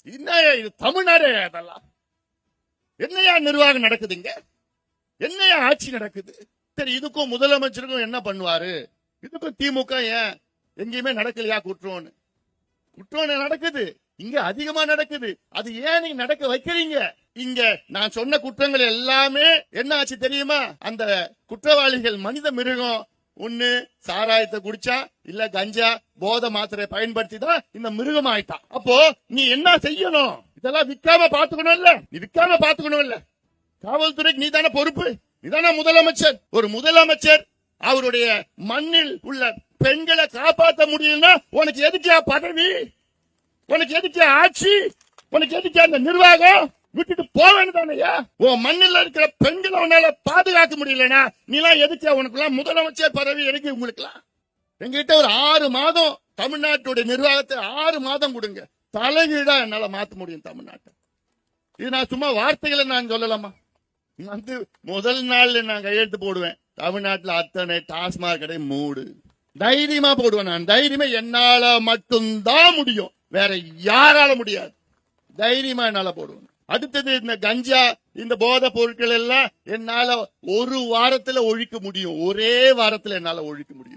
என்னையா இது தமிழ்நாடு? அதெல்லாம் என்னையா நிர்வாகம் நடக்குதுங்க? என்னையா ஆட்சி நடக்குது? சரி, இதுக்கும் முதலமைச்சருக்கும் என்ன பண்ணுவாரு? இதுக்கும் திமுக ஏன் எங்கேயுமே நடக்கலையா குற்றம்? குற்றம் நடக்குது, இங்க அதிகமா நடக்குது. அது ஏன் நீங்க நடக்க வைக்கிறீங்க? இங்க நான் சொன்ன குற்றங்கள் எல்லாமே என்ன ஆச்சு தெரியுமா? அந்த குற்றவாளிகள் மனித மிருகம் ஒண்ணு சாராயத்தை குடிச்சா, இல்ல கஞ்சா போதை மாத்திரை பயன்படுத்தி தான் இந்த மிருகம் ஆயிட்டான். அப்போ நீ என்ன செய்யணும்? இதெல்லாம் விற்காம பாத்துக்கணும் இல்ல? நீ விற்காம பாத்துக்கணும் இல்ல? காவல்துறைக்கு நீ தானே பொறுப்பு, நீ தானே முதலமைச்சர். ஒரு முதலமைச்சர் அவருடைய மண்ணில் உள்ள பெண்களை காப்பாற்ற முடியும்னா உனக்கு எதுக்கியா பதவி? உனக்கு எதுக்கியா ஆட்சி? உனக்கு எதுக்கியா அந்த நிர்வாகம்? விட்டுட்டு போக வேண்டியதானையா? உன் மண்ணில் இருக்கிற பெண்களை உன்னால பாதுகாக்க முடியலனா நீ எல்லாம் எதுக்கியா? உனக்குலாம் முதலமைச்சர் பதவி எதுக்கு உங்களுக்குலாம்? எங்ககிட்ட ஒரு 6 மாதம் தமிழ்நாட்டுடைய நிர்வாகத்தை 6 மாதம் கொடுங்க, தலைகீழா என்னால மாத்த முடியும் தமிழ்நாட்டை. இது நான் சும்மா வார்த்தைகளை நான் சொல்லலாமா? வந்து முதல் நாள் நான் கையெழுத்து போடுவேன், தமிழ்நாட்டில் அத்தனை டாஸ்மாக் கடை மூடு. தைரியமா போடுவேன் நான். தைரியமா என்னால மட்டும்தான் முடியும், வேற யாரால முடியாது. தைரியமா என்னால போடுவேன். அடுத்தது இந்த கஞ்சா, இந்த போதை பொருட்கள் எல்லாம் என்னால ஒரு வாரத்துல ஒழிக்க முடியும். ஒரே வாரத்துல என்னால ஒழிக்க முடியும்.